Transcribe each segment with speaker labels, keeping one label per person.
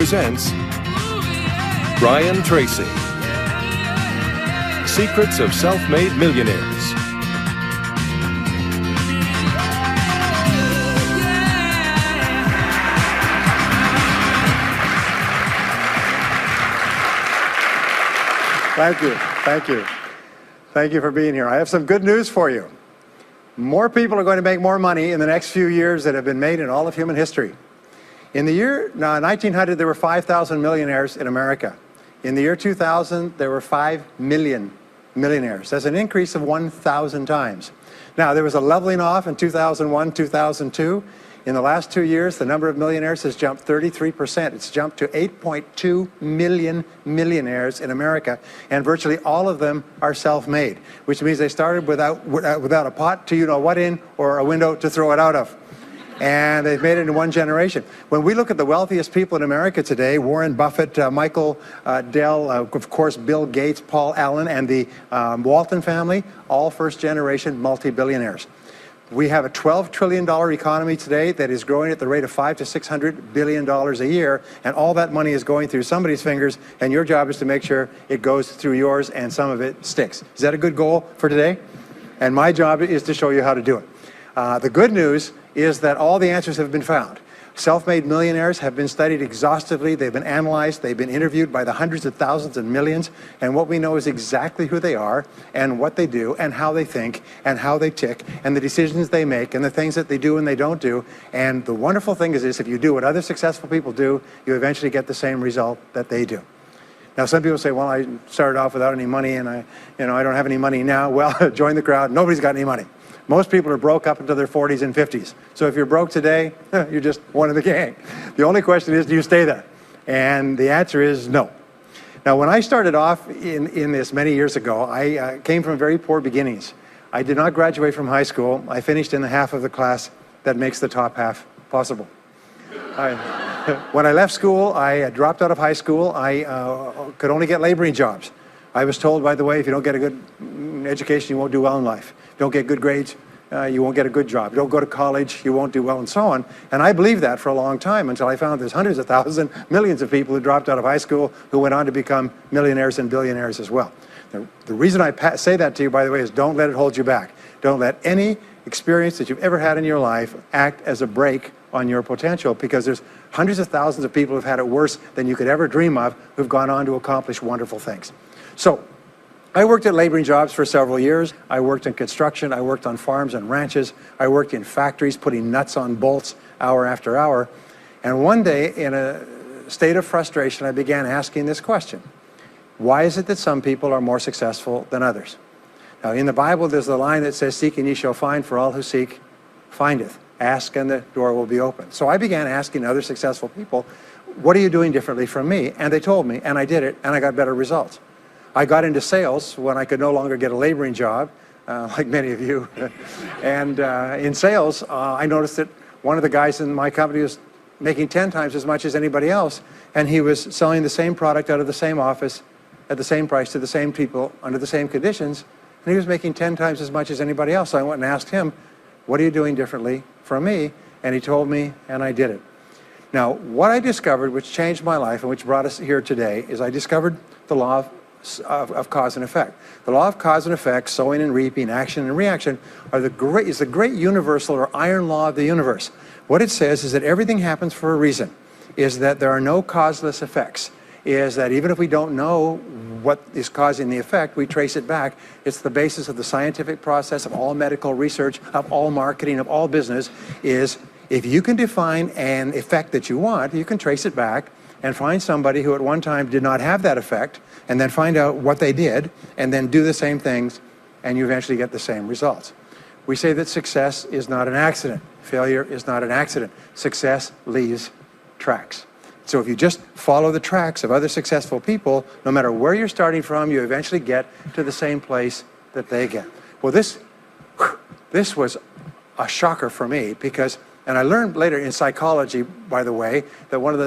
Speaker 1: presents Brian Tracy, Secrets of Self-Made Millionaires.
Speaker 2: Thank you. Thank you. Thank you for being here. I have some good news for you. More people are going to make more money in the next few years than have been made in all of human history. In the year 1900, there were 5,000 millionaires in America. In the year 2000, there were 5 million millionaires. That's an increase of 1,000 times. Now, there was a leveling off in 2001, 2002. In the last 2 years, the number of millionaires has jumped 33%. It's jumped to 8.2 million millionaires in America, and virtually all of them are self-made, which means they started without a pot to you-know-what in or a window to throw it out of. And they've made it in one generation. When we look at the wealthiest people in America today, Warren Buffett, Michael Dell, of course, Bill Gates, Paul Allen, and the Walton family, all first-generation multi-billionaires. We have a $12 trillion economy today that is growing at the rate of $500 to $600 billion a year, and all that money is going through somebody's fingers, and your job is to make sure it goes through yours and some of it sticks. Is that a good goal for today? And my job is to show you how to do it. The good news is that all the answers have been found. Self-made millionaires have been studied exhaustively, they've been analyzed, they've been interviewed by the hundreds of thousands and millions, and what we know is exactly who they are, and what they do, and how they think, and how they tick, and the decisions they make, and the things that they do and they don't do. And the wonderful thing is this: if you do what other successful people do, you eventually get the same result that they do. Now, some people say, well, I started off without any money, and I don't have any money now. Well, join the crowd. Nobody's got any money. Most people are broke up into their 40s and 50s. So if you're broke today, you're just one of the gang. The only question is, do you stay there? And the answer is no. Now, when I started off in this many years ago, I came from very poor beginnings. I did not graduate from high school. I finished in the half of the class that makes the top half possible. When I left school, I dropped out of high school. I could only get laboring jobs. I was told, by the way, if you don't get a good education, you won't do well in life. Don't get good grades, you won't get a good job. Don't go to college, you won't do well, and so on. And I believed that for a long time until I found there's hundreds of thousands, millions of people who dropped out of high school who went on to become millionaires and billionaires as well. The reason I say that to you, by the way, is don't let it hold you back. Don't let any experience that you've ever had in your life act as a brake on your potential, because there's hundreds of thousands of people who've had it worse than you could ever dream of, who've gone on to accomplish wonderful things. So, I worked at laboring jobs for several years. I worked in construction, I worked on farms and ranches, I worked in factories putting nuts on bolts hour after hour. And one day, in a state of frustration, I began asking this question: why is it that some people are more successful than others? Now, in the Bible, there's the line that says, seek and ye shall find, for all who seek findeth. Ask and the door will be open. So I began asking other successful people, what are you doing differently from me? And they told me, and I did it, and I got better results. I got into sales when I could no longer get a laboring job, like many of you. And in sales, I noticed that one of the guys in my company was making 10 times as much as anybody else, and he was selling the same product out of the same office at the same price to the same people under the same conditions, and he was making 10 times as much as anybody else. So I went and asked him, what are you doing differently from me? And he told me, and I did it. Now, what I discovered, which changed my life and which brought us here today, is I discovered the law of cause and effect. The law of cause and effect, sowing and reaping, action and reaction, is the great universal or iron law of the universe. What it says is that everything happens for a reason, is that there are no causeless effects, is that even if we don't know what is causing the effect, we trace it back. It's the basis of the scientific process, of all medical research, of all marketing, of all business, is if you can define an effect that you want, you can trace it back and find somebody who at one time did not have that effect, and then find out what they did, and then do the same things, and you eventually get the same results. We say that success is not an accident. Failure is not an accident. Success leaves tracks. So if you just follow the tracks of other successful people, no matter where you're starting from, you eventually get to the same place that they get. Well, this was a shocker for me, because, and I learned later in psychology, by the way, that one of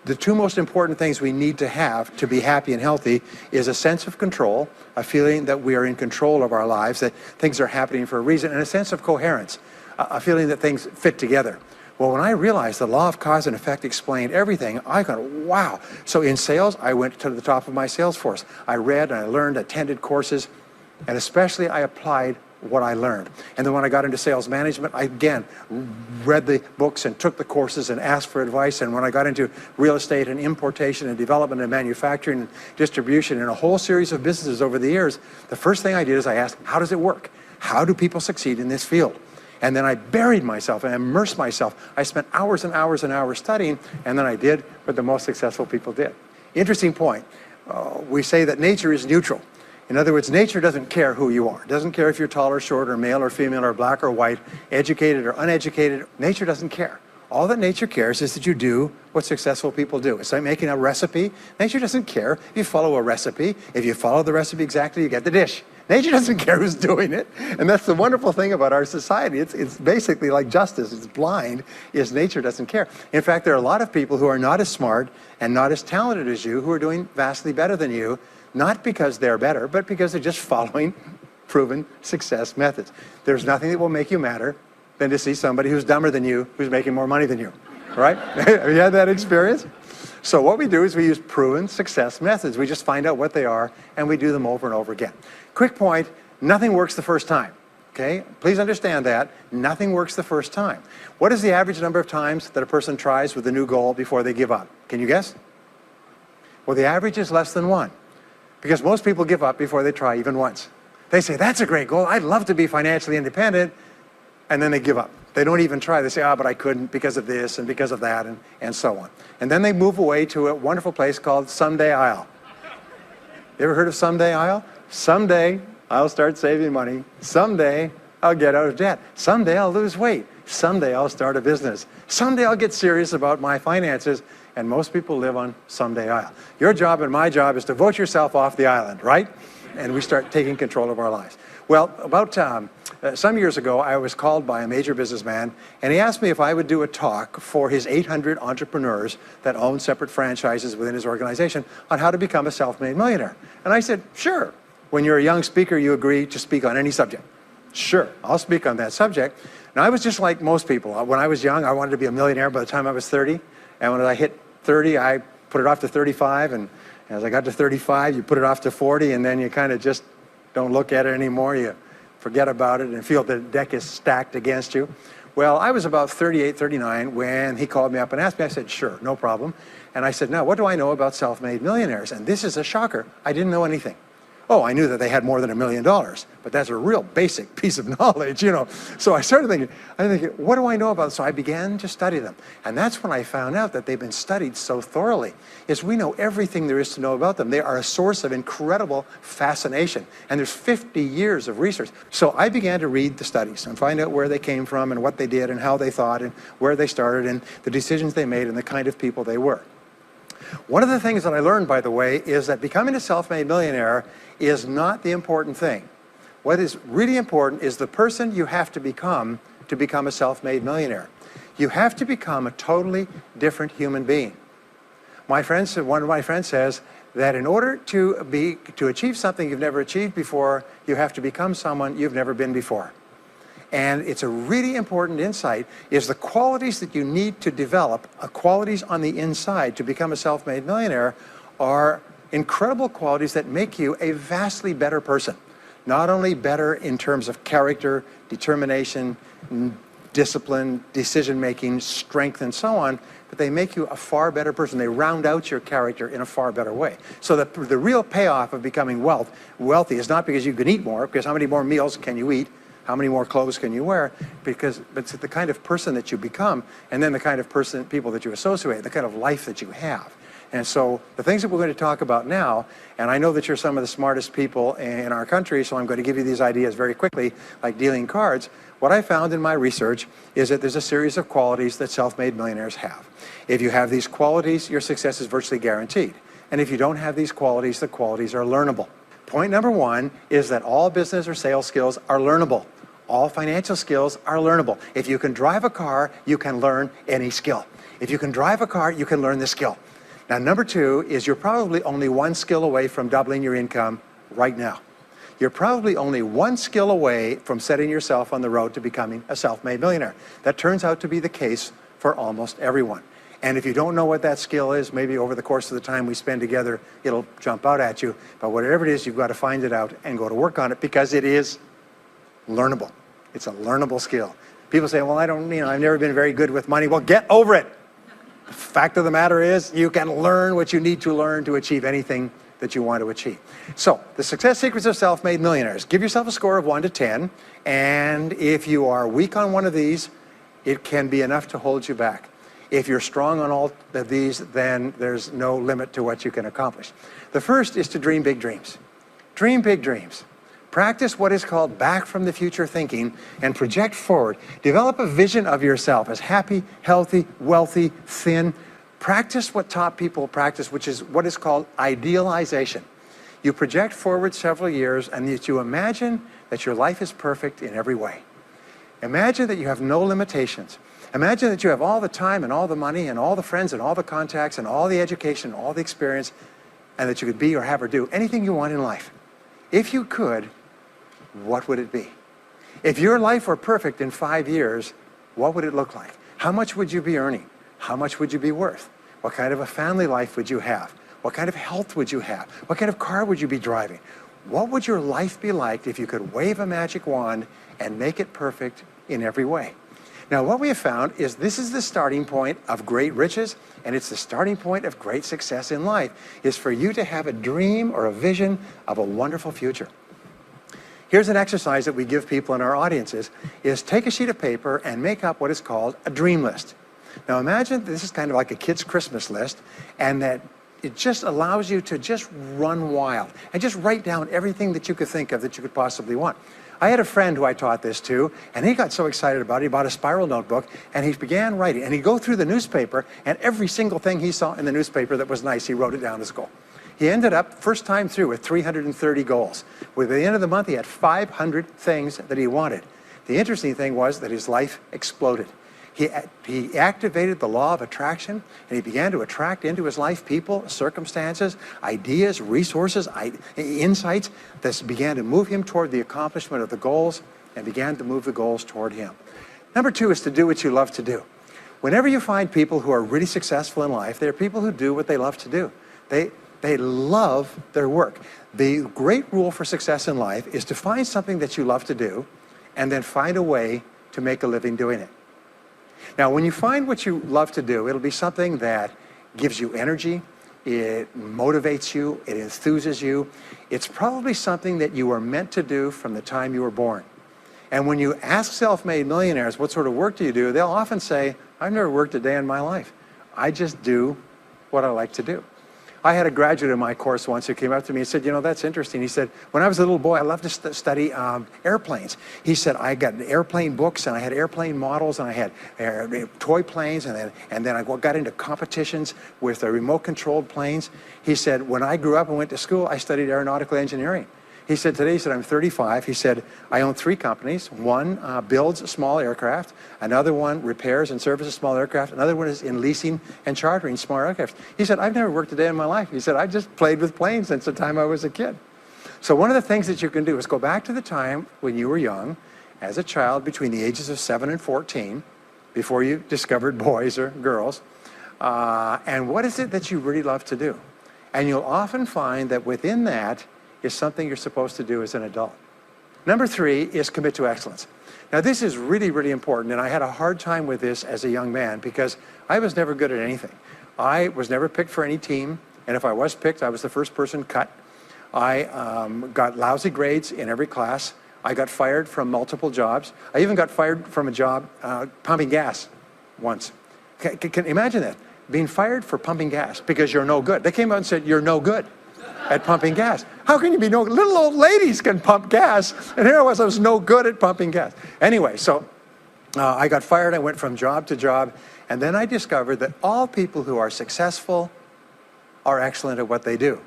Speaker 2: the two most important things we need to have to be happy and healthy is a sense of control, a feeling that we are in control of our lives, that things are happening for a reason, and a sense of coherence, a feeling that things fit together. Well, when I realized the law of cause and effect explained everything, I got, wow. So in sales, I went to the top of my sales force. I read and I learned, attended courses, and especially I applied what I learned. And then when I got into sales management, I again read the books and took the courses and asked for advice. And when I got into real estate and importation and development and manufacturing and distribution and a whole series of businesses over the years, the first thing I did is I asked, how does it work? How do people succeed in this field? And then I buried myself and immersed myself. I spent hours and hours and hours studying, and then I did what the most successful people did. Interesting point. We say that nature is neutral. In other words, nature doesn't care who you are. It doesn't care if you're tall or short or male or female or black or white, educated or uneducated. Nature doesn't care. All that nature cares is that you do what successful people do. It's like making a recipe. Nature doesn't care if you follow a recipe. If you follow the recipe exactly, you get the dish. Nature doesn't care who's doing it. And that's the wonderful thing about our society. It's basically like justice. It's blind, is nature doesn't care. In fact, there are a lot of people who are not as smart and not as talented as you who are doing vastly better than you, not because they're better, but because they're just following proven success methods. There's nothing that will make you madder than to see somebody who's dumber than you, who's making more money than you, right? Have you had that experience? So what we do is we use proven success methods. We just find out what they are, and we do them over and over again. Quick point, nothing works the first time, okay? Please understand that. Nothing works the first time. What is the average number of times that a person tries with a new goal before they give up? Can you guess? Well, the average is less than 1, because most people give up before they try even once. They say, that's a great goal. I'd love to be financially independent, and then they give up. They don't even try. They say, but I couldn't because of this and because of that, and so on. And then they move away to a wonderful place called Someday I'll. You ever heard of Someday I'll? Someday I'll start saving money. Someday I'll get out of debt. Someday I'll lose weight. Someday I'll start a business. Someday I'll get serious about my finances. And most people live on Someday I'll. Your job and my job is to vote yourself off the island, right? And we start taking control of our lives. Well, about some years ago, I was called by a major businessman, and he asked me if I would do a talk for his 800 entrepreneurs that own separate franchises within his organization on how to become a self-made millionaire. And I said, sure. When you're a young speaker, you agree to speak on any subject. Sure, I'll speak on that subject. Now, I was just like most people. When I was young, I wanted to be a millionaire by the time I was 30. And when I hit 30, I put it off to 35. And as I got to 35, you put it off to 40, and then you kind of just don't look at it anymore. You forget about it and feel the deck is stacked against you. Well, I was about 38, 39 when he called me up and asked me. I said, sure, no problem. And I said, now, what do I know about self-made millionaires? And this is a shocker. I didn't know anything. Oh, I knew that they had more than $1 million, but that's a real basic piece of knowledge, you know. So I started thinking, what do I know about it? So I began to study them. And that's when I found out that they've been studied so thoroughly, is we know everything there is to know about them. They are a source of incredible fascination. And there's 50 years of research. So I began to read the studies and find out where they came from and what they did and how they thought and where they started and the decisions they made and the kind of people they were. One of the things that I learned, by the way, is that becoming a self-made millionaire is not the important thing. What is really important is the person you have to become a self-made millionaire. You have to become a totally different human being. One of my friends says that in order to achieve something you've never achieved before, you have to become someone you've never been before. And it's a really important insight, is the qualities that you need to develop, qualities on the inside to become a self-made millionaire, are incredible qualities that make you a vastly better person. Not only better in terms of character, determination, discipline, decision-making, strength, and so on, but they make you a far better person. They round out your character in a far better way. So the real payoff of becoming wealthy is not because you can eat more, because how many more meals can you eat? How many more clothes can you wear? But it's the kind of person that you become, and then the kind of people that you associate, the kind of life that you have. And so the things that we're going to talk about now, and I know that you're some of the smartest people in our country, so I'm going to give you these ideas very quickly, like dealing cards. What I found in my research is that there's a series of qualities that self-made millionaires have. If you have these qualities, your success is virtually guaranteed. And if you don't have these qualities, the qualities are learnable. Point number one is that all business or sales skills are learnable. All financial skills are learnable. If you can drive a car, you can learn any skill. If you can drive a car, you can learn the skill. Now, number two is you're probably only one skill away from doubling your income right now. You're probably only one skill away from setting yourself on the road to becoming a self-made millionaire. That turns out to be the case for almost everyone. And if you don't know what that skill is, maybe over the course of the time we spend together, it'll jump out at you. But whatever it is, you've got to find it out and go to work on it, because it is learnable. It's a learnable skill. People say, well, I've never been very good with money. Well, get over it. The fact of the matter is, you can learn what you need to learn to achieve anything that you want to achieve. So, the success secrets of self-made millionaires. Give yourself a score of 1 to 10, and if you are weak on one of these, it can be enough to hold you back. If you're strong on all of these, then there's no limit to what you can accomplish. The first is to dream big dreams. Dream big dreams. Practice what is called back from the future thinking and project forward. Develop a vision of yourself as happy, healthy, wealthy, thin. Practice what top people practice, which is what is called idealization. You project forward several years and you imagine that your life is perfect in every way. Imagine that you have no limitations. Imagine that you have all the time and all the money and all the friends and all the contacts and all the education and all the experience, and that you could be or have or do anything you want in life. If you could, what would it be? If your life were perfect in 5 years, what would it look like? How much would you be earning? How much would you be worth? What kind of a family life would you have? What kind of health would you have? What kind of car would you be driving? What would your life be like if you could wave a magic wand and make it perfect in every way? Now, what we have found is this is the starting point of great riches, and it's the starting point of great success in life, is for you to have a dream or a vision of a wonderful future. Here's an exercise that we give people in our audiences, is take a sheet of paper and make up what is called a dream list. Now, imagine this is kind of like a kid's Christmas list, and that it just allows you to just run wild and just write down everything that you could think of that you could possibly want. I had a friend who I taught this to, and he got so excited about it, he bought a spiral notebook, and he began writing. And he'd go through the newspaper, and every single thing he saw in the newspaper that was nice, he wrote it down as a goal. He ended up, first time through, with 330 goals. With the end of the month, he had 500 things that he wanted. The interesting thing was that his life exploded. He activated the law of attraction, and he began to attract into his life people, circumstances, ideas, resources, insights that began to move him toward the accomplishment of the goals and began to move the goals toward him. Number 2 is to do what you love to do. Whenever you find people who are really successful in life, they're people who do what they love to do. They love their work. The great rule for success in life is to find something that you love to do and then find a way to make a living doing it. Now, when you find what you love to do, it'll be something that gives you energy, it motivates you, it enthuses you. It's probably something that you were meant to do from the time you were born. And when you ask self-made millionaires, what sort of work do you do? They'll often say, I've never worked a day in my life. I just do what I like to do. I had a graduate in my course once who came up to me and said, you know, that's interesting. He said, when I was a little boy, I loved to study airplanes. He said, I got airplane books, and I had airplane models, and I had toy planes, and then I got into competitions with remote-controlled planes. He said, when I grew up and went to school, I studied aeronautical engineering. He said, today, he said, I'm 35. He said, I own 3 companies. One builds small aircraft. Another one repairs and services small aircraft. Another one is in leasing and chartering small aircraft. He said, I've never worked a day in my life. He said, I just played with planes since the time I was a kid. So one of the things that you can do is go back to the time when you were young, as a child between the ages of 7 and 14, before you discovered boys or girls, and what is it that you really love to do? And you'll often find that within that is something you're supposed to do as an adult. Number 3 is commit to excellence. Now, this is really, really important, and I had a hard time with this as a young man because I was never good at anything. I was never picked for any team, and if I was picked, I was the first person cut. I got lousy grades in every class. I got fired from multiple jobs. I even got fired from a job pumping gas once. Can imagine that, being fired for pumping gas because you're no good. They came out and said, you're no good at pumping gas. How can you be no good? Little old ladies can pump gas, and here I was no good at pumping gas. Anyway, so I got fired. I went from job to job, and then I discovered that all people who are successful are excellent at what they do.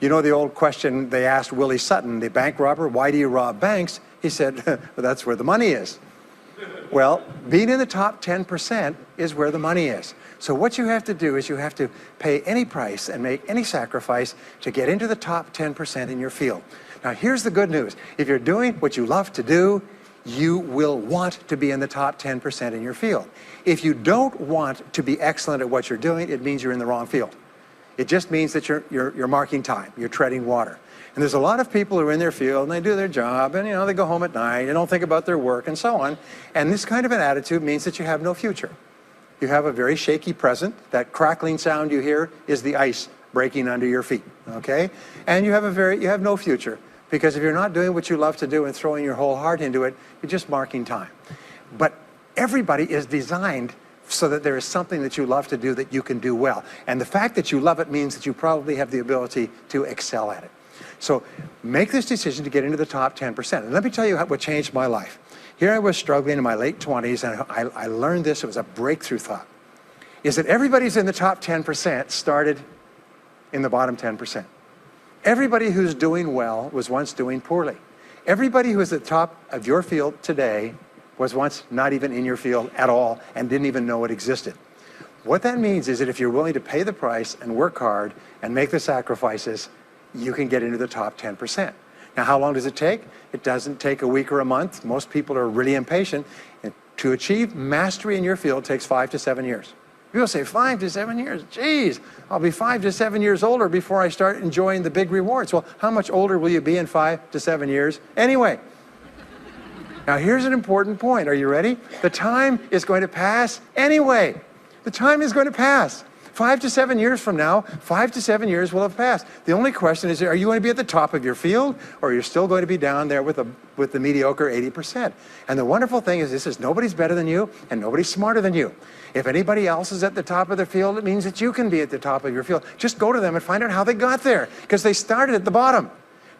Speaker 2: You know the old question they asked Willie Sutton, the bank robber, why do you rob banks? He said, well, that's where the money is. Well, being in the top 10% is where the money is. So what you have to do is you have to pay any price and make any sacrifice to get into the top 10% in your field. Now, here's the good news. If you're doing what you love to do, you will want to be in the top 10% in your field. If you don't want to be excellent at what you're doing, it means you're in the wrong field. It just means that you're marking time, you're treading water. And there's a lot of people who are in their field and they do their job and they go home at night, they don't think about their work and so on. And this kind of an attitude means that you have no future. You have a very shaky present. That crackling sound you hear is the ice breaking under your feet, okay? And you have no future, because if you're not doing what you love to do and throwing your whole heart into it, you're just marking time. But everybody is designed so that there is something that you love to do that you can do well. And the fact that you love it means that you probably have the ability to excel at it. So make this decision to get into the top 10%. And let me tell you what changed my life. Here I was struggling in my late 20s, and I learned this. It was a breakthrough thought. Is that everybody's in the top 10% started in the bottom 10%. Everybody who's doing well was once doing poorly. Everybody who is at the top of your field today was once not even in your field at all and didn't even know it existed. What that means is that if you're willing to pay the price and work hard and make the sacrifices, you can get into the top 10%. Now, how long does it take? It doesn't take a week or a month. Most people are really impatient. And to achieve mastery in your field takes 5 to 7 years. People say 5 to 7 years. Geez, I'll be 5 to 7 years older before I start enjoying the big rewards. Well, how much older will you be in 5 to 7 years anyway? Now, here's an important point. Are you ready? The time is going to pass anyway. The time is going to pass. 5 to 7 years from now, 5 to 7 years will have passed. The only question is, are you going to be at the top of your field, or you're still going to be down there with the mediocre 80%? And the wonderful thing is this is nobody's better than you, and nobody's smarter than you. If anybody else is at the top of their field, it means that you can be at the top of your field. Just go to them and find out how they got there, because they started at the bottom.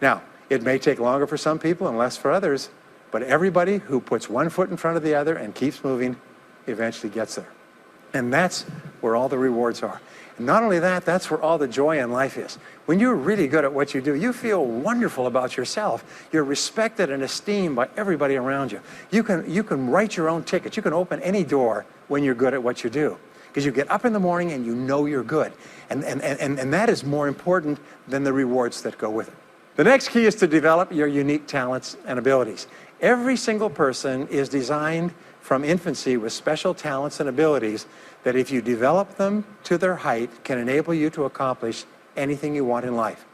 Speaker 2: Now, it may take longer for some people and less for others, but everybody who puts one foot in front of the other and keeps moving eventually gets there. And that's where all the rewards are. And not only that, that's where all the joy in life is. When you're really good at what you do, you feel wonderful about yourself. You're respected and esteemed by everybody around you. You can write your own ticket. You can open any door when you're good at what you do. Because you get up in the morning and you know you're good. And that is more important than the rewards that go with it. The next key is to develop your unique talents and abilities. Every single person is designed from infancy with special talents and abilities that, if you develop them to their height, can enable you to accomplish anything you want in life.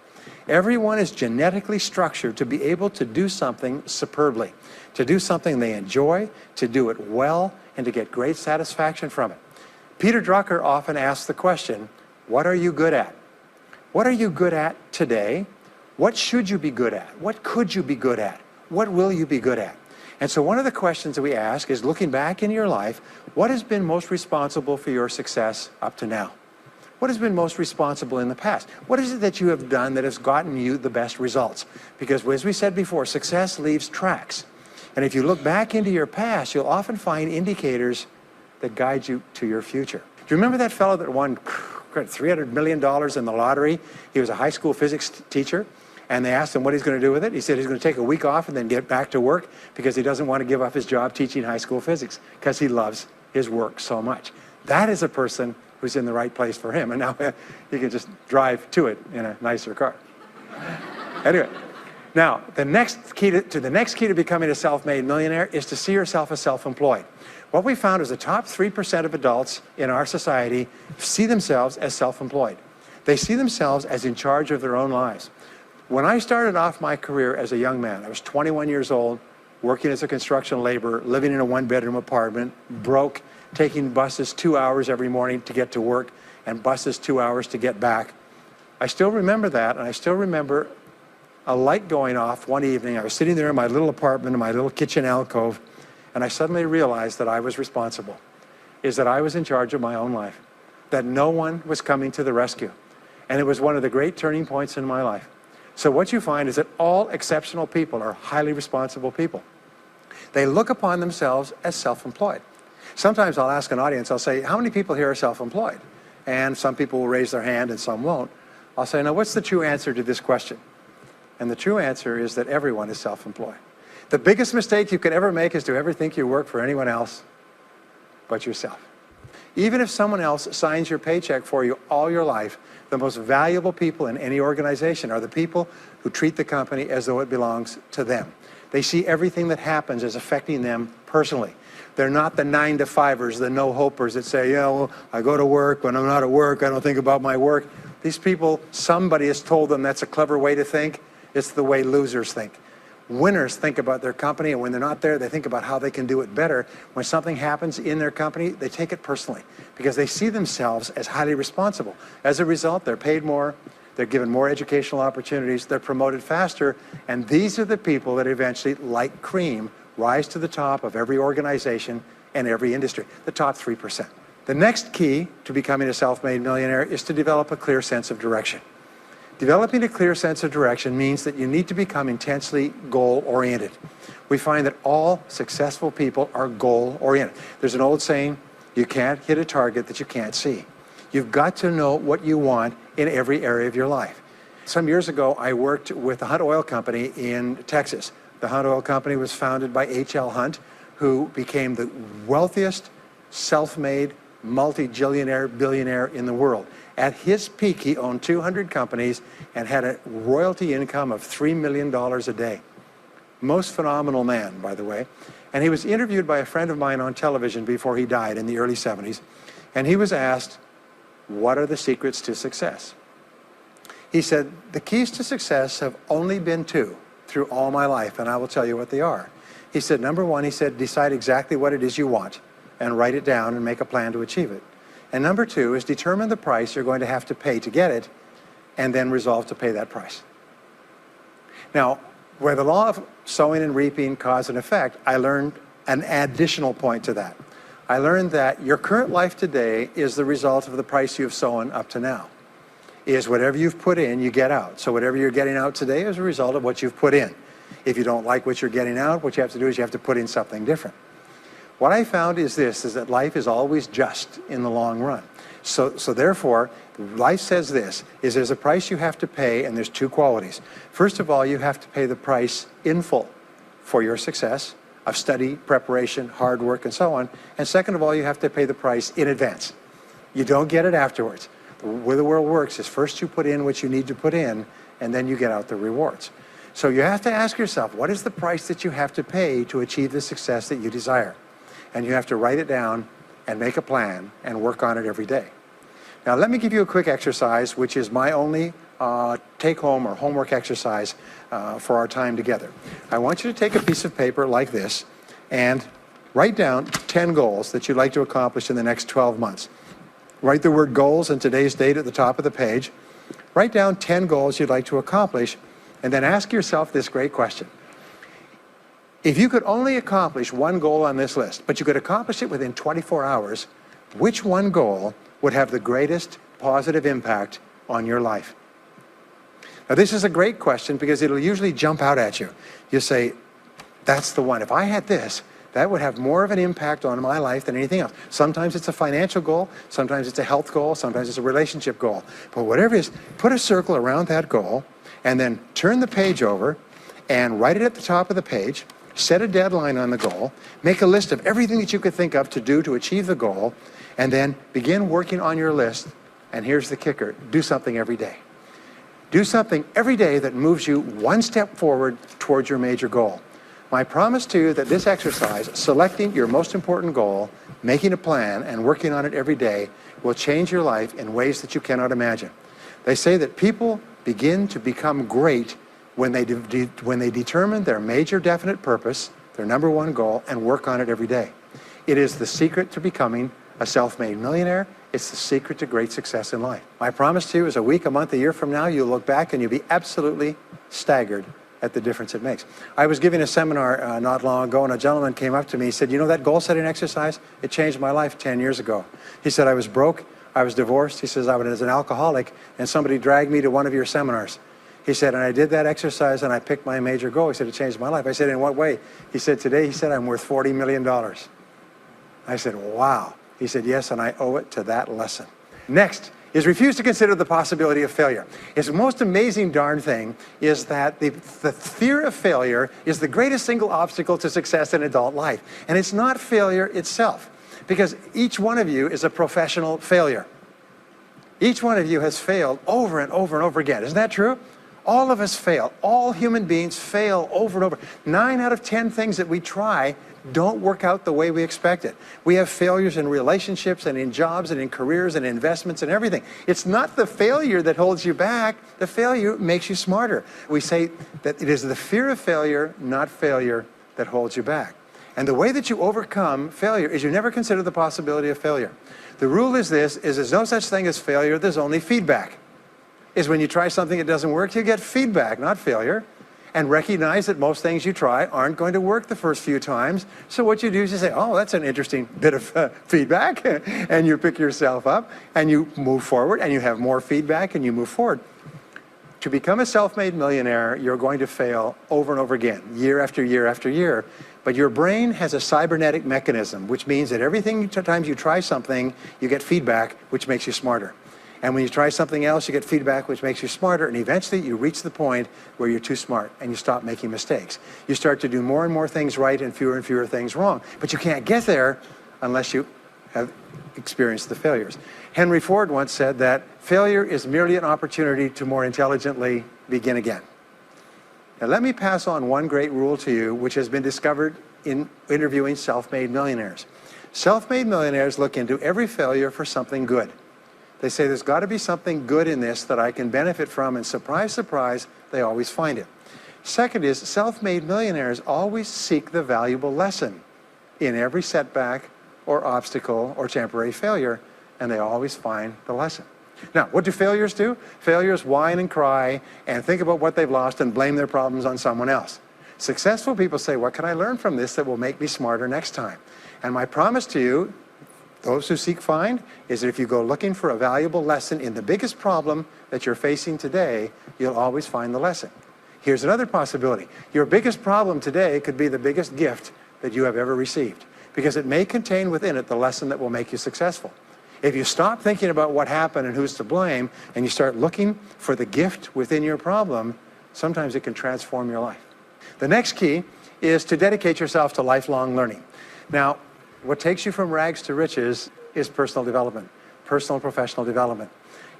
Speaker 2: Everyone is genetically structured to be able to do something superbly, to do something they enjoy, to do it well, and to get great satisfaction from it. Peter Drucker often asks the question, what are you good at? What are you good at today? What should you be good at? What could you be good at? What will you be good at? And so one of the questions that we ask is, looking back in your life, what has been most responsible for your success up to now? What has been most responsible in the past? What is it that you have done that has gotten you the best results? Because as we said before, success leaves tracks. And if you look back into your past, you'll often find indicators that guide you to your future. Do you remember that fellow that won $300 million in the lottery? He was a high school physics teacher. And they asked him what he's going to do with it. He said he's going to take a week off and then get back to work, because he doesn't want to give up his job teaching high school physics, because he loves his work so much. That is a person who's in the right place for him. And now he can just drive to it in a nicer car. Anyway, now the next key to becoming a self-made millionaire is to see yourself as self-employed. What we found is the top 3% of adults in our society see themselves as self-employed. They see themselves as in charge of their own lives. When I started off my career as a young man, I was 21 years old, working as a construction laborer, living in a one-bedroom apartment, broke, taking buses 2 hours every morning to get to work and buses 2 hours to get back. I still remember that, and I still remember a light going off one evening. I was sitting there in my little apartment, in my little kitchen alcove, and I suddenly realized that I was responsible, that I was in charge of my own life, that no one was coming to the rescue. And it was one of the great turning points in my life. So what you find is that all exceptional people are highly responsible people. They look upon themselves as self-employed. Sometimes I'll ask an audience, I'll say, how many people here are self-employed? And some people will raise their hand and some won't. I'll say, now what's the true answer to this question? And the true answer is that everyone is self-employed. The biggest mistake you could ever make is to ever think you work for anyone else but yourself. Even if someone else signs your paycheck for you all your life, the most valuable people in any organization are the people who treat the company as though it belongs to them. They see everything that happens as affecting them personally. They're not the 9-to-5ers, the no-hopers that say, yeah, well, I go to work, when I'm not at work, I don't think about my work. These people, somebody has told them that's a clever way to think. It's the way losers think. Winners think about their company, and when they're not there, they think about how they can do it better. When something happens in their company, they take it personally because they see themselves as highly responsible. As a result, they're paid more, they're given more educational opportunities, they're promoted faster, and these are the people that eventually, like cream, rise to the top of every organization and every industry, the top 3%. The next key to becoming a self-made millionaire is to develop a clear sense of direction. Developing a clear sense of direction means that you need to become intensely goal-oriented. We find that all successful people are goal-oriented. There's an old saying, you can't hit a target that you can't see. You've got to know what you want in every area of your life. Some years ago, I worked with the Hunt Oil Company in Texas. The Hunt Oil Company was founded by H.L. Hunt, who became the wealthiest, self-made, multi-jillionaire billionaire in the world. At his peak, he owned 200 companies and had a royalty income of $3 million a day. Most phenomenal man, by the way. And he was interviewed by a friend of mine on television before he died in the early 70s. And he was asked, what are the secrets to success? He said, the keys to success have only been two through all my life, and I will tell you what they are. He said, number one, he said, decide exactly what it is you want and write it down and make a plan to achieve it. And number two is determine the price you're going to have to pay to get it and then resolve to pay that price. Now, where the law of sowing and reaping cause and effect, I learned an additional point to that. I learned that your current life today is the result of the price you've sown up to now. Is whatever you've put in, you get out. So whatever you're getting out today is a result of what you've put in. If you don't like what you're getting out, what you have to do is you have to put in something different. What I found is this, is that life is always just in the long run. So therefore, life says this, is there's a price you have to pay, and there's two qualities. First of all, you have to pay the price in full for your success of study, preparation, hard work, and so on. And second of all, you have to pay the price in advance. You don't get it afterwards. The way the world works is first you put in what you need to put in, and then you get out the rewards. So you have to ask yourself, what is the price that you have to pay to achieve the success that you desire? And you have to write it down and make a plan and work on it every day. Now let me give you a quick exercise, which is my only take-home or homework exercise for our time together. I want you to take a piece of paper like this and write down 10 goals that you'd like to accomplish in the next 12 months. Write the word goals and today's date at the top of the page. Write down 10 goals you'd like to accomplish, and then ask yourself this great question. If you could only accomplish one goal on this list, but you could accomplish it within 24 hours, which one goal would have the greatest positive impact on your life? Now this is a great question because it'll usually jump out at you. You say, that's the one. If I had this, that would have more of an impact on my life than anything else. Sometimes it's a financial goal, sometimes it's a health goal, sometimes it's a relationship goal. But whatever it is, put a circle around that goal and then turn the page over and write it at the top of the page. Set a deadline on the goal, make a list of everything that you could think of to do to achieve the goal, and then begin working on your list. And here's the kicker, do something every day. Do something every day that moves you one step forward towards your major goal. My promise to you that this exercise, selecting your most important goal, making a plan, and working on it every day, will change your life in ways that you cannot imagine. They say that people begin to become great when they determine their major definite purpose, their number one goal, and work on it every day. It is the secret to becoming a self-made millionaire. It's the secret to great success in life. My promise to you is a week, a month, a year from now, you'll look back and you'll be absolutely staggered at the difference it makes. I was giving a seminar not long ago, and a gentleman came up to me. He said, you know that goal-setting exercise? It changed my life 10 years ago. He said, I was broke, I was divorced. He says, I was an alcoholic, and somebody dragged me to one of your seminars. He said, and I did that exercise and I picked my major goal. He said, it changed my life. I said, in what way? He said, today, he said, I'm worth $40 million. I said, wow. He said, yes, and I owe it to that lesson. Next is refuse to consider the possibility of failure. It's the most amazing darn thing is that the fear of failure is the greatest single obstacle to success in adult life. And it's not failure itself, because each one of you is a professional failure. Each one of you has failed over and over and over again. Isn't that true? All of us fail. All human beings fail over and over. 9 out of 10 things that we try don't work out the way we expected. We have failures in relationships and in jobs and in careers and investments and everything. It's not the failure that holds you back. The failure makes you smarter. We say that it is the fear of failure, not failure, that holds you back. And the way that you overcome failure is you never consider the possibility of failure. The rule is this, is there's no such thing as failure, there's only feedback. Is when you try something that doesn't work, you get feedback, not failure. And recognize that most things you try aren't going to work the first few times. So what you do is you say, oh, that's an interesting bit of feedback. And you pick yourself up and you move forward and you have more feedback and you move forward. To become a self-made millionaire, you're going to fail over and over again, year after year after year. But your brain has a cybernetic mechanism, which means that every time you try something, you get feedback, which makes you smarter. And when you try something else, you get feedback, which makes you smarter. And eventually, you reach the point where you're too smart and you stop making mistakes. You start to do more and more things right and fewer things wrong. But you can't get there unless you have experienced the failures. Henry Ford once said that failure is merely an opportunity to more intelligently begin again. Now, let me pass on one great rule to you, which has been discovered in interviewing self-made millionaires. Self-made millionaires look into every failure for something good. They say there's got to be something good in this that I can benefit from, and surprise, surprise, they always find it. Second is, self-made millionaires always seek the valuable lesson in every setback or obstacle or temporary failure, and they always find the lesson. Now, what do failures do? Failures whine and cry and think about what they've lost and blame their problems on someone else. Successful people say, what can I learn from this that will make me smarter next time? And my promise to you, those who seek find, is that if you go looking for a valuable lesson in the biggest problem that you're facing today, you'll always find the lesson. Here's another possibility. Your biggest problem today could be the biggest gift that you have ever received, because it may contain within it the lesson that will make you successful. If you stop thinking about what happened and who's to blame, and you start looking for the gift within your problem, sometimes it can transform your life. The next key is to dedicate yourself to lifelong learning. Now, what takes you from rags to riches is personal development, personal and professional development.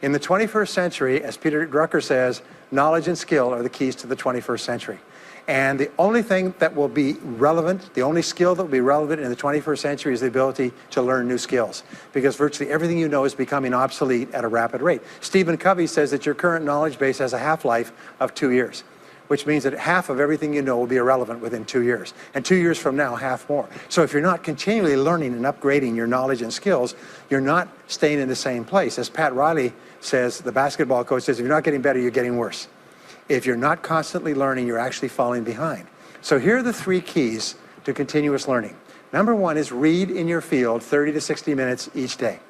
Speaker 2: In the 21st century, as Peter Drucker says, knowledge and skill are the keys to the 21st century. And the only thing that will be relevant, the only skill that will be relevant in the 21st century is the ability to learn new skills, because virtually everything you know is becoming obsolete at a rapid rate. Stephen Covey says that your current knowledge base has a half-life of 2 years, which means that half of everything you know will be irrelevant within 2 years. And 2 years from now, half more. So if you're not continually learning and upgrading your knowledge and skills, you're not staying in the same place. As Pat Riley says, the basketball coach says, if you're not getting better, you're getting worse. If you're not constantly learning, you're actually falling behind. So here are the 3 keys to continuous learning. Number 1 is read in your field 30 to 60 minutes each day.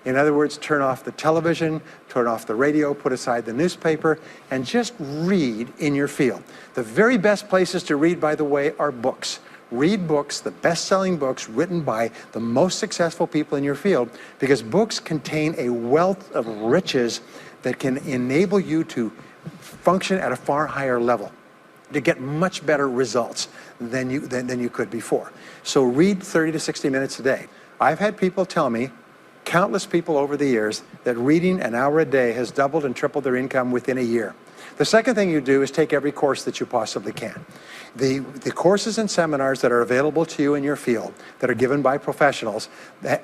Speaker 2: In other words, turn off the television, turn off the radio, put aside the newspaper, and just read in your field. The very best places to read, by the way, are books. Read books, the best-selling books written by the most successful people in your field, because books contain a wealth of riches that can enable you to function at a far higher level, to get much better results than you could before. So read 30 to 60 minutes a day. I've had people tell me, countless people over the years, that reading an hour a day has doubled and tripled their income within a year. The second thing you do is take every course that you possibly can. The courses and seminars that are available to you in your field that are given by professionals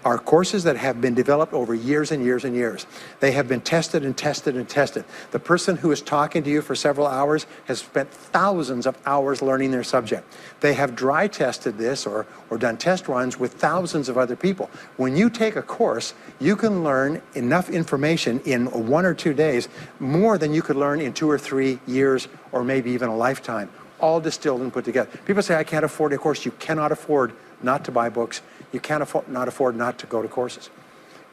Speaker 2: are courses that have been developed over years and years and years. They have been tested and tested and tested. The person who is talking to you for several hours has spent thousands of hours learning their subject. They have dry tested this or done test runs with thousands of other people. When you take a course, you can learn enough information in 1 or 2 days, more than you could learn in 2 or 3 years or maybe even a lifetime, all distilled and put together. People say, I can't afford a course. You cannot afford not to buy books. You can't afford not to go to courses.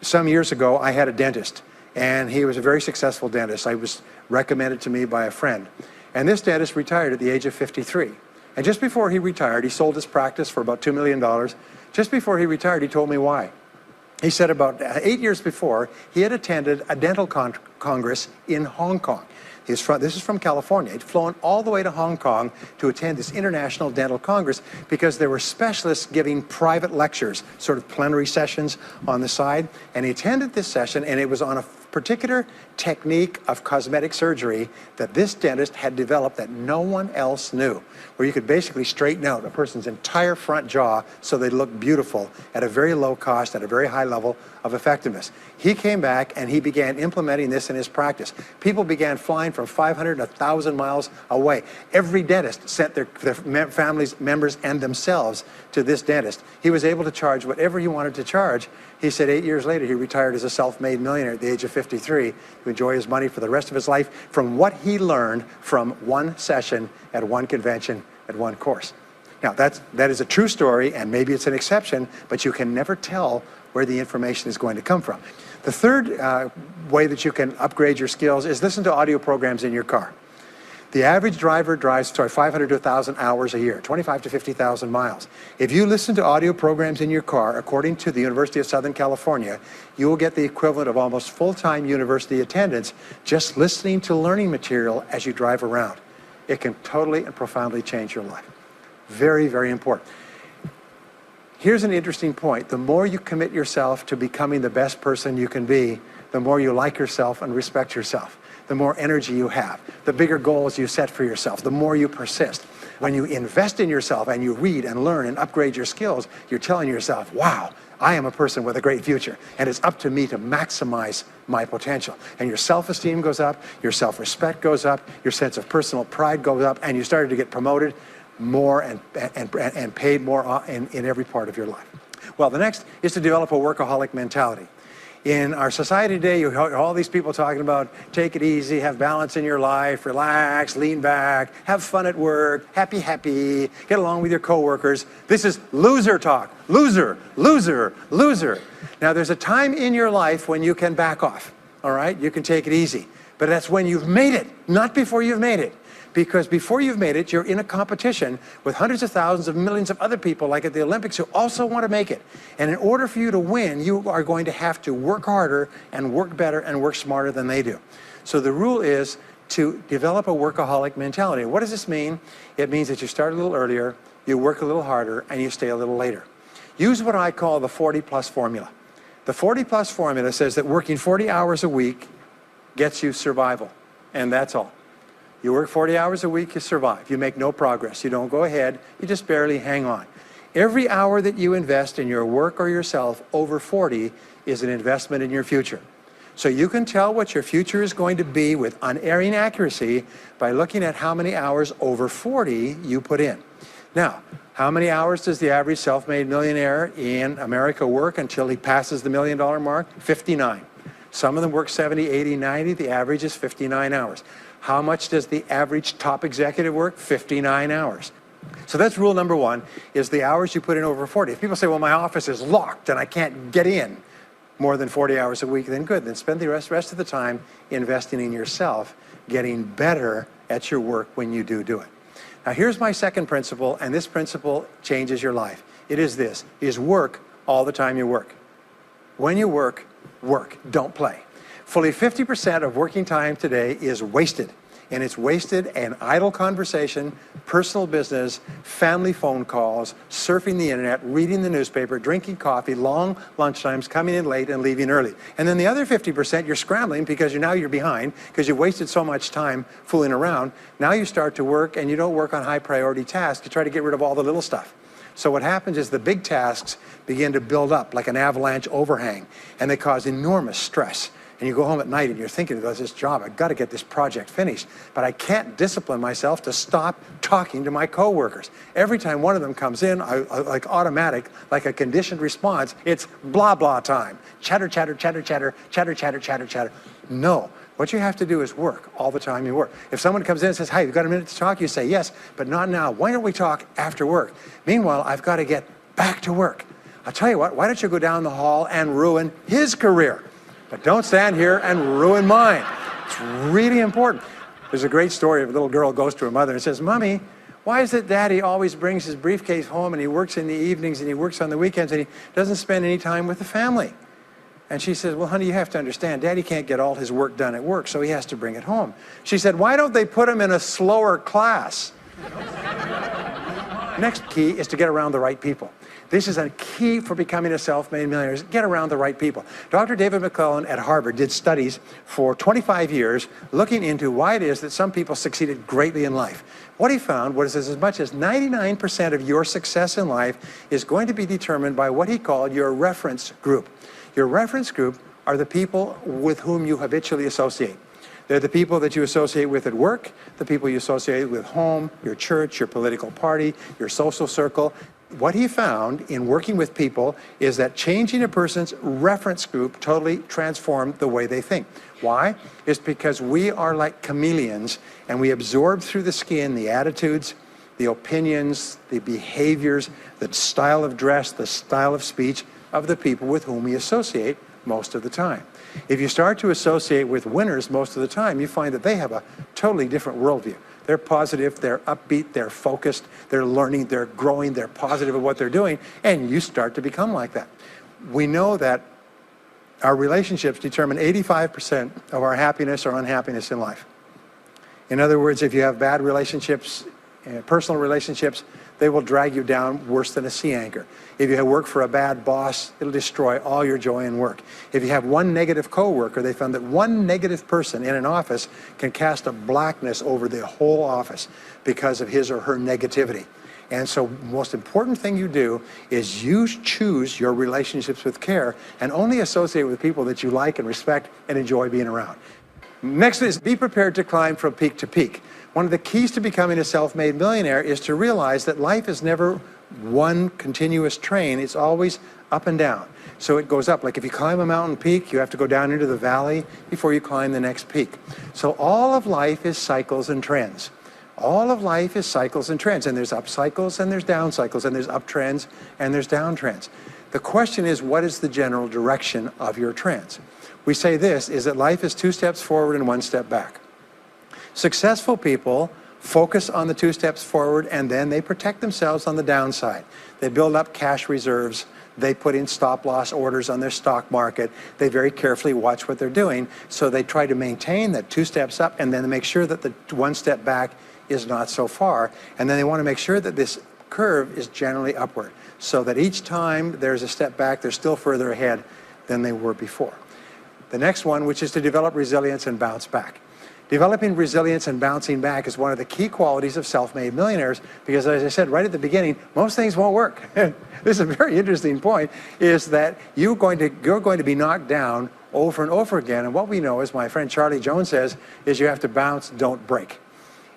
Speaker 2: Some years ago, I had a dentist, and he was a very successful dentist. I was recommended to me by a friend. And this dentist retired at the age of 53. And just before he retired, he sold his practice for about $2 million. Just before he retired, he told me why. He said about 8 years before, he had attended a dental Congress in Hong Kong. This is from California. He'd flown all the way to Hong Kong to attend this International Dental Congress because there were specialists giving private lectures, sort of plenary sessions on the side. And he attended this session, and it was on a particular technique of cosmetic surgery that this dentist had developed that no one else knew, where you could basically straighten out a person's entire front jaw so they look beautiful at a very low cost, at a very high level of effectiveness. He came back and he began implementing this in his practice. People began flying from 500 to 1,000 miles away. Every dentist sent their families, members, and themselves to this dentist. He was able to charge whatever he wanted to charge. He said 8 years later, he retired as a self-made millionaire at the age of 53 to enjoy his money for the rest of his life from what he learned from one session at one convention at one course. Now, that is a true story, and maybe it's an exception, but you can never tell where the information is going to come from. The third way that you can upgrade your skills is listen to audio programs in your car. The average driver drives 500 to 1,000 hours a year, 25 to 50,000 miles. If you listen to audio programs in your car, according to the University of Southern California, you will get the equivalent of almost full-time university attendance just listening to learning material as you drive around. It can totally and profoundly change your life. Very, very important. Here's an interesting point. The more you commit yourself to becoming the best person you can be, the more you like yourself and respect yourself. The more energy you have, the bigger goals you set for yourself, the more you persist. When you invest in yourself and you read and learn and upgrade your skills, you're telling yourself, wow, I am a person with a great future, and it's up to me to maximize my potential. And your self-esteem goes up, your self-respect goes up, your sense of personal pride goes up, and you started to get promoted more and paid more in every part of your life. Well, the next is to develop a workaholic mentality. In our society today, you hear all these people talking about take it easy, have balance in your life, relax, lean back, have fun at work, happy, get along with your coworkers. This is loser talk. Loser, loser, loser. Now, there's a time in your life when you can back off, all right? You can take it easy. But that's when you've made it, not before you've made it. Because before you've made it, you're in a competition with hundreds of thousands of millions of other people, like at the Olympics, who also want to make it. And in order for you to win, you are going to have to work harder and work better and work smarter than they do. So the rule is to develop a workaholic mentality. What does this mean? It means that you start a little earlier, you work a little harder, and you stay a little later. Use what I call the 40-plus formula. The 40-plus formula says that working 40 hours a week gets you survival, and that's all. You work 40 hours a week, you survive. You make no progress. You don't go ahead. You just barely hang on. Every hour that you invest in your work or yourself over 40 is an investment in your future. So you can tell what your future is going to be with unerring accuracy by looking at how many hours over 40 you put in. Now, how many hours does the average self-made millionaire in America work until he passes the $1 million mark? 59. Some of them work 70, 80, 90. The average is 59 hours. How much does the average top executive work? 59 hours. So that's rule number one, is the hours you put in over 40. If people say, well, my office is locked and I can't get in more than 40 hours a week, then good. Then spend the rest of the time investing in yourself, getting better at your work when you do it. Now, here's my second principle, and this principle changes your life. It is this, is work all the time you work. When you work, work, don't play. Fully 50% of working time today is wasted, and it's wasted in idle conversation, personal business, family phone calls, surfing the internet, reading the newspaper, drinking coffee, long lunchtimes, coming in late and leaving early. And then the other 50%, you're scrambling because now you're behind because you wasted so much time fooling around. Now you start to work, and you don't work on high priority tasks. You try to get rid of all the little stuff. So what happens is the big tasks begin to build up like an avalanche overhang, and they cause enormous stress. And you go home at night and you're thinking about this job, I've got to get this project finished, but I can't discipline myself to stop talking to my coworkers. Every time one of them comes in, like automatic, like a conditioned response, it's blah, blah time. Chatter, chatter, chatter, chatter, chatter, chatter, chatter, chatter. No, what you have to do is work all the time you work. If someone comes in and says, hey, you've got a minute to talk, you say, yes, but not now. Why don't we talk after work? Meanwhile, I've got to get back to work. I'll tell you what, why don't you go down the hall and ruin his career? But don't stand here and ruin mine. It's really important. There's a great story of a little girl goes to her mother and says, Mommy, why is it Daddy always brings his briefcase home and he works in the evenings and he works on the weekends and he doesn't spend any time with the family? And she says, well, honey, you have to understand, Daddy can't get all his work done at work, so he has to bring it home. She said, why don't they put him in a slower class? Next key is to get around the right people. This is a key for becoming a self-made millionaire, is get around the right people. Dr. David McClellan at Harvard did studies for 25 years looking into why it is that some people succeeded greatly in life. What he found was as much as 99% of your success in life is going to be determined by what he called your reference group. Your reference group are the people with whom you habitually associate. They're the people that you associate with at work, the people you associate with home, your church, your political party, your social circle. What he found in working with people is that changing a person's reference group totally transformed the way they think. Why? It's because we are like chameleons, and we absorb through the skin the attitudes, the opinions, the behaviors, the style of dress, the style of speech of the people with whom we associate most of the time. If you start to associate with winners most of the time, you find that they have a totally different worldview. They're positive, they're upbeat, they're focused, they're learning, they're growing, they're positive of what they're doing, and you start to become like that. We know that our relationships determine 85% of our happiness or unhappiness in life. In other words, if you have bad relationships, personal relationships, they will drag you down worse than a sea anchor. If you work for a bad boss, it'll destroy all your joy in work. If you have one negative coworker, they found that one negative person in an office can cast a blackness over the whole office because of his or her negativity. And so the most important thing you do is you choose your relationships with care and only associate with people that you like and respect and enjoy being around. Next is be prepared to climb from peak to peak. One of the keys to becoming a self-made millionaire is to realize that life is never one continuous train. It's always up and down. So it goes up. Like if you climb a mountain peak, you have to go down into the valley before you climb the next peak. So all of life is cycles and trends. All of life is cycles and trends. And there's up cycles and there's down cycles and there's up trends and there's down trends. The question is, what is the general direction of your trends? We say this, is that life is 2 steps forward and 1 step back. Successful people focus on the 2 steps forward and then they protect themselves on the downside. They build up cash reserves. They put in stop loss orders on their stock market. They very carefully watch what they're doing. So they try to maintain that 2 steps up and then make sure that the 1 step back is not so far. And then they want to make sure that this curve is generally upward so that each time there's a step back, they're still further ahead than they were before. The next one, which is to develop resilience and bounce back. Developing resilience and bouncing back is one of the key qualities of self-made millionaires because, as I said right at the beginning, most things won't work. This is a very interesting point, is that you're going to be knocked down over and over again. And what we know, as my friend Charlie Jones says, is you have to bounce, don't break.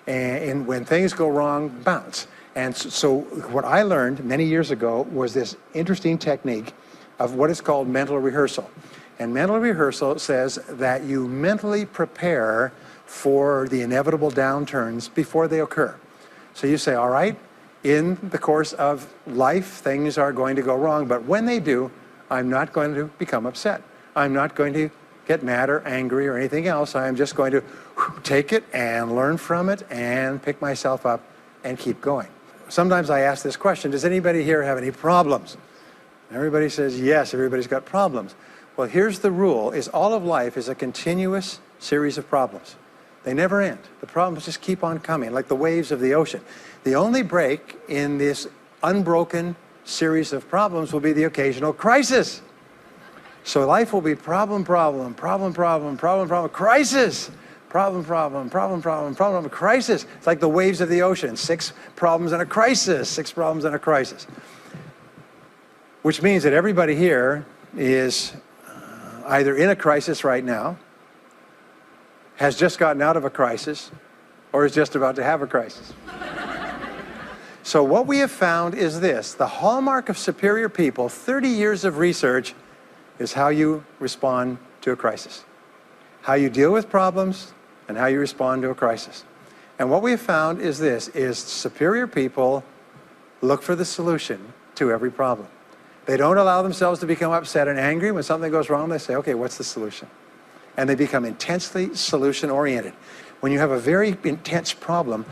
Speaker 2: And when things go wrong, bounce. And so what I learned many years ago was this interesting technique of what is called mental rehearsal. And mental rehearsal says that you mentally prepare for the inevitable downturns before they occur. So you say, all right, in the course of life, things are going to go wrong, but when they do, I'm not going to become upset. I'm not going to get mad or angry or anything else. I'm just going to take it and learn from it and pick myself up and keep going. Sometimes I ask this question, does anybody here have any problems? Everybody says yes, everybody's got problems. Well, here's the rule, is all of life is a continuous series of problems. They never end. The problems just keep on coming, like the waves of the ocean. The only break in this unbroken series of problems will be the occasional crisis. So life will be problem, problem, problem, problem, problem, problem, crisis. Problem, problem, problem, problem, problem, crisis. It's like the waves of the ocean. 6 problems and a crisis, 6 problems and a crisis. Which means that everybody here is either in a crisis right now, has just gotten out of a crisis, or is just about to have a crisis. So what we have found is this, the hallmark of superior people, 30 years of research, is how you respond to a crisis. How you deal with problems and how you respond to a crisis. And what we have found is this, is superior people look for the solution to every problem. They don't allow themselves to become upset and angry. When something goes wrong, they say, okay, what's the solution? And they become intensely solution-oriented. When you have a very intense problem,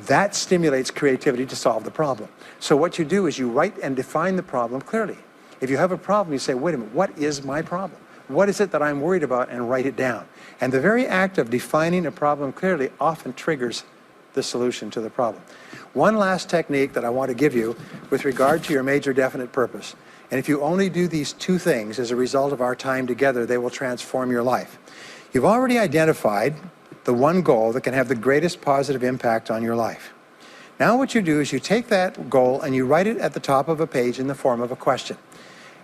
Speaker 2: that stimulates creativity to solve the problem. So what you do is you write and define the problem clearly. If you have a problem, you say, wait a minute, what is my problem? what is it that I'm worried about, and write it down. And the very act of defining a problem clearly often triggers the solution to the problem. One last technique that I want to give you with regard to your major definite purpose. And if you only do these two things as a result of our time together, they will transform your life. You've already identified the one goal that can have the greatest positive impact on your life. Now what you do is you take that goal and you write it at the top of a page in the form of a question.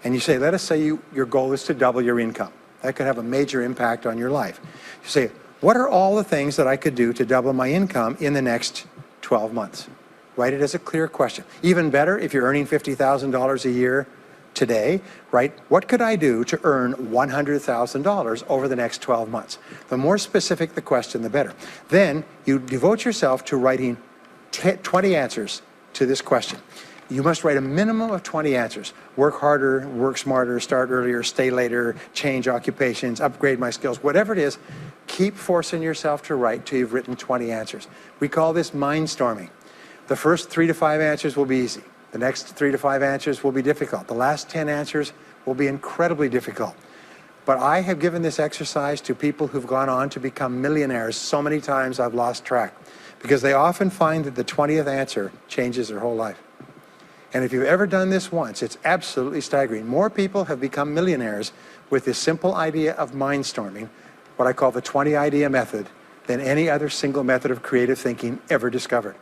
Speaker 2: And you say, let us say your goal is to double your income. That could have a major impact on your life. You say, what are all the things that I could do to double my income in the next 12 months? Write it as a clear question. Even better, if you're earning $50,000 a year today, write, what could I do to earn $100,000 over the next 12 months? The more specific the question, the better. Then you devote yourself to writing 20 answers to this question. You must write a minimum of 20 answers. Work harder, work smarter, start earlier, stay later, change occupations, upgrade my skills, whatever it is, keep forcing yourself to write till you've written 20 answers. We call this mind-storming. The first 3 to 5 answers will be easy. The next 3 to 5 answers will be difficult. The last 10 answers will be incredibly difficult. But I have given this exercise to people who've gone on to become millionaires so many times I've lost track, because they often find that the 20th answer changes their whole life. And if you've ever done this once, it's absolutely staggering. More people have become millionaires with this simple idea of mind-storming, what I call the 20 idea method, than any other single method of creative thinking ever discovered.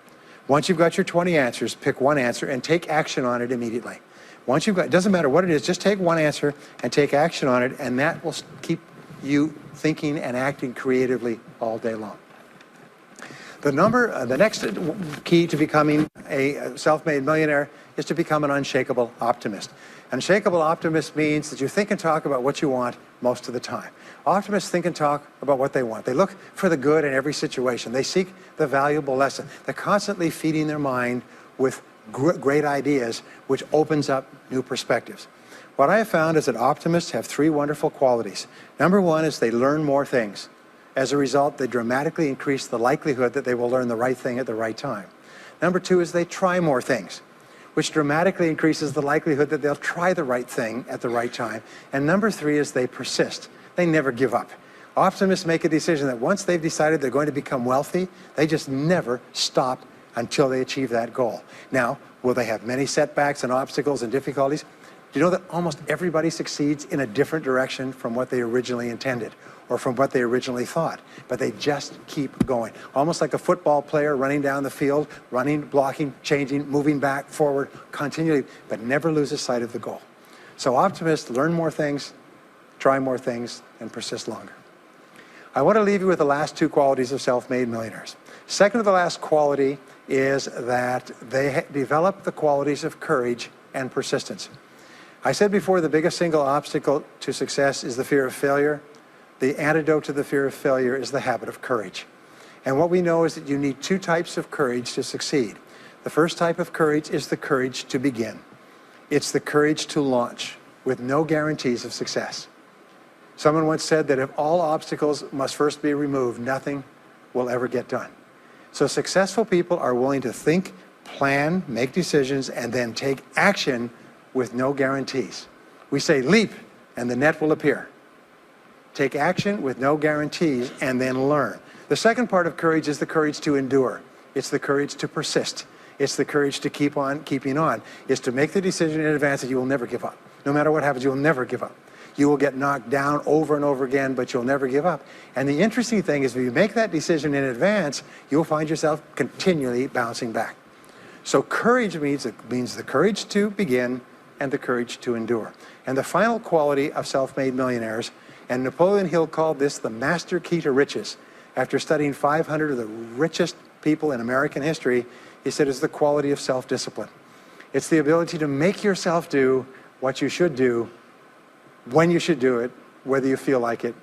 Speaker 2: Once you've got your 20 answers, pick one answer and take action on it immediately. Once you've got, it doesn't matter what it is, just take one answer and take action on it, and that will keep you thinking and acting creatively all day long. The next key to becoming a self-made millionaire is to become an unshakable optimist. Unshakable optimist means that you think and talk about what you want most of the time. Optimists think and talk about what they want. They look for the good in every situation. They seek the valuable lesson. They're constantly feeding their mind with great ideas, which opens up new perspectives. What I have found is that optimists have 3 wonderful qualities. Number 1 is they learn more things. As a result, they dramatically increase the likelihood that they will learn the right thing at the right time. Number 2 is they try more things, which dramatically increases the likelihood that they'll try the right thing at the right time. And number 3 is they persist. They never give up. Optimists make a decision that once they've decided they're going to become wealthy, they just never stop until they achieve that goal. Now, will they have many setbacks and obstacles and difficulties? Do you know that almost everybody succeeds in a different direction from what they originally intended or from what they originally thought? But they just keep going. Almost like a football player running down the field, running, blocking, changing, moving back, forward, continually, but never loses sight of the goal. So optimists learn more things, try more things, and persist longer. I want to leave you with the last 2 qualities of self-made millionaires. Second to the last quality is that they develop the qualities of courage and persistence. I said before, the biggest single obstacle to success is the fear of failure. The antidote to the fear of failure is the habit of courage. And what we know is that you need 2 types of courage to succeed. The first type of courage is the courage to begin. It's the courage to launch with no guarantees of success. Someone once said that if all obstacles must first be removed, nothing will ever get done. So successful people are willing to think, plan, make decisions, and then take action with no guarantees. We say leap and the net will appear. Take action with no guarantees and then learn. The second part of courage is the courage to endure. It's the courage to persist. It's the courage to keep on keeping on. It's to make the decision in advance that you will never give up. No matter what happens, you will never give up. You will get knocked down over and over again, but you'll never give up. And the interesting thing is, if you make that decision in advance, you'll find yourself continually bouncing back. So courage means the courage to begin and the courage to endure. And the final quality of self-made millionaires, and Napoleon Hill called this the master key to riches. After studying 500 of the richest people in American history, he said it's the quality of self-discipline. It's the ability to make yourself do what you should do, when you should do it, whether you feel like it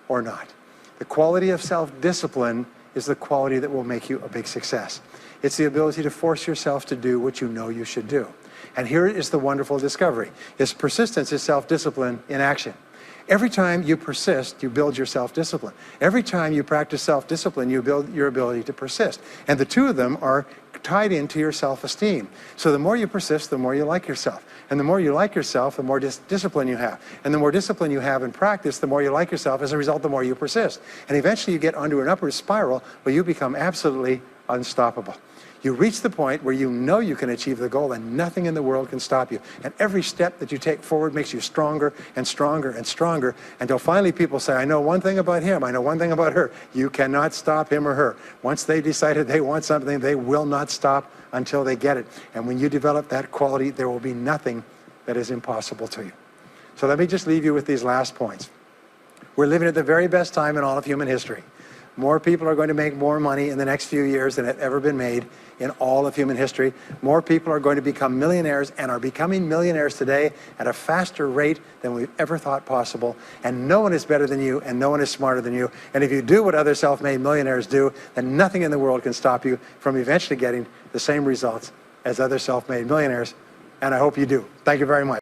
Speaker 2: or not. The quality of self-discipline is the quality that will make you a big success. It's the ability to force yourself to do what you know you should do. And here is the wonderful discovery. Persistence is self-discipline in action. Every time you persist, you build your self-discipline. Every time you practice self-discipline, you build your ability to persist. And the two of them are tied into your self-esteem. So the more you persist, the more you like yourself. And the more you like yourself, the more discipline you have. And the more discipline you have in practice, the more you like yourself. As a result, the more you persist. And eventually you get onto an upward spiral where you become absolutely unstoppable. You reach the point where you know you can achieve the goal and nothing in the world can stop you. And every step that you take forward makes you stronger and stronger and stronger until finally people say, I know one thing about him, I know one thing about her. You cannot stop him or her. Once they decided they want something, they will not stop until they get it. And when you develop that quality, there will be nothing that is impossible to you. So let me just leave you with these last points. We're living at the very best time in all of human history. More people are going to make more money in the next few years than have ever been made in all of human history. More people are going to become millionaires and are becoming millionaires today at a faster rate than we've ever thought possible. And no one is better than you and no one is smarter than you. And if you do what other self-made millionaires do, then nothing in the world can stop you from eventually getting the same results as other self-made millionaires. And I hope you do. Thank you very much.